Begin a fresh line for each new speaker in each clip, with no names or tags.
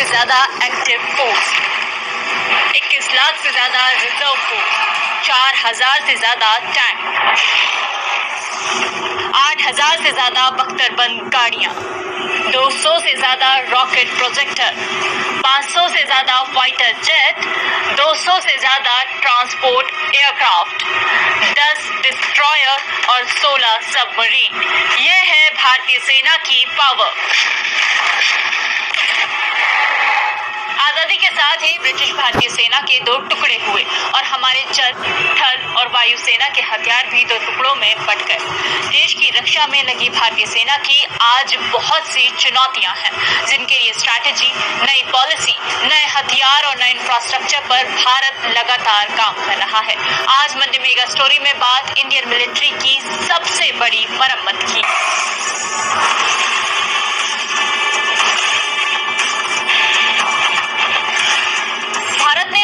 से ज्यादा active force, 21 lakh से ज्यादा रिजर्व फोर्स, 4000 से ज्यादा टैंक, 8000 से ज्यादा बख्तरबंद गाड़ियां, 200 से ज्यादा रॉकेट प्रोजेक्टर, 500 से ज्यादा फाइटर जेट, 200 से ज्यादा ट्रांसपोर्ट एयरक्राफ्ट, 10 डिस्ट्रॉयर और 16 सबमरीन। यह है भारतीय सेना की पावर। आजादी के साथ ही ब्रिटिश भारतीय सेना के 2 टुकड़े हुए और हमारे जल, थल और वायु सेना के हथियार भी 2 टुकड़ों में बंट गए। देश की रक्षा में लगी भारतीय सेना की आज बहुत सी चुनौतियां हैं, जिनके लिए स्ट्रैटेजी, नई पॉलिसी, नए हथियार और नए इंफ्रास्ट्रक्चर पर भारत लगातार काम कर रहा है। आज मंडे मेगा स्टोरी में बात इंडियन मिलिट्री की सबसे बड़ी मरम्मत की।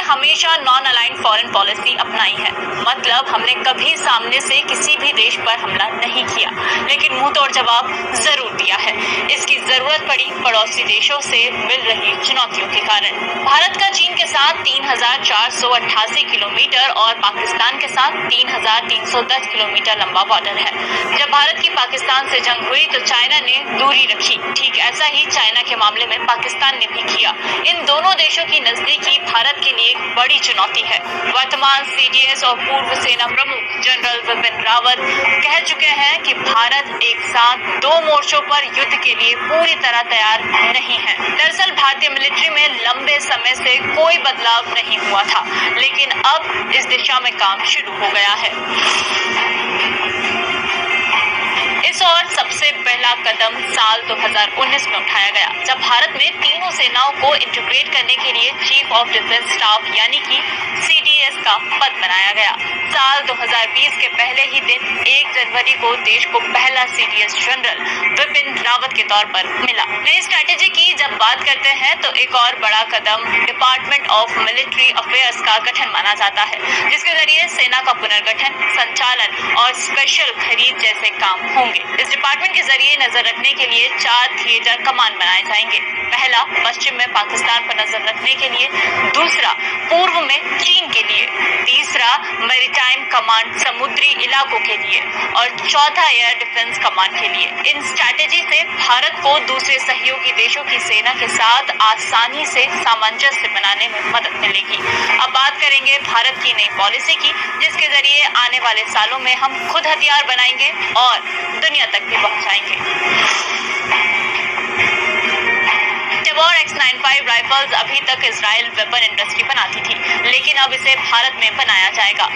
हमेशा नॉन अलाइंड फॉरेन पॉलिसी अपनाई है, मतलब हमने कभी सामने से किसी भी देश पर हमला नहीं किया, लेकिन मुंह तोड़ जवाब जरूर दिया है। इसकी जरूरत पड़ी पड़ोसी देशों से मिल रही चुनौतियों के कारण। भारत का चीन के साथ 3488 किलोमीटर और पाकिस्तान के साथ 3310 किलोमीटर लंबा बॉर्डर है। जब भारत की पाकिस्तान से जंग हुई तो चाइना ने दूरी रखी, ठीक ऐसा ही चाइना के मामले में पाकिस्तान ने भी किया। इन दोनों देशों की नजदीकी भारत के लिए बड़ी चुनौती है। वर्तमान सीडीएस और पूर्व सेना प्रमुख जनरल विपिन रावत कह चुके हैं कि भारत एक साथ 2 मोर्चों पर युद्ध के लिए पूरी तरह तैयार नहीं है। दरअसल भारतीय मिलिट्री में लंबे समय से कोई बदलाव नहीं हुआ था, लेकिन अब इस दिशा में काम शुरू हो गया है। इस और सबसे पहला कदम साल 2019 में उठाया गया, जब भारत में तीनों सेनाओं को इंटीग्रेट करने के लिए चीफ ऑफ डिफेंस स्टाफ यानी कि सीडीएस का पद बनाया गया। साल 2020 के पहले ही दिन 1 जनवरी को देश को पहला सीडीएस जनरल विपिन रावत के तौर पर मिला। नई स्ट्रैटेजी की जब बात करते हैं तो एक और बड़ा कदम डिपार्टमेंट ऑफ मिलिट्री अफेयर्स का गठन माना जाता है, जिसके जरिए सेना का पुनर्गठन, संचालन और स्पेशल खरीद जैसे काम होंगे। इस डिपार्टमेंट के जरिए नजर रखने के लिए 4 थिएटर कमांड बनाए जाएंगे। पहला पश्चिम में पाकिस्तान पर नजर रखने के लिए, दूसरा पूर्व में चीन के लिए, तीसरा मैरीटाइम कमांड समुद्री इलाकों के लिए और चौथा एयर डिफेंस कमांड के लिए। इन स्ट्रैटेजी से भारत को दूसरे सहयोगी देशों की सेना के साथ आसानी से सामंजस्य बनाने में मदद मिलेगी। अब बात करेंगे भारत की नई पॉलिसी की, जिसके जरिए आने वाले सालों में हम खुद हथियार बनाएंगे और दुनिया तक भी पहुंचाएंगे। टेबोर X95 राइफल्स अभी तक इजराइल वेपन इंडस्ट्री बनाती थी, लेकिन अब इसे भारत में बनाया जाएगा।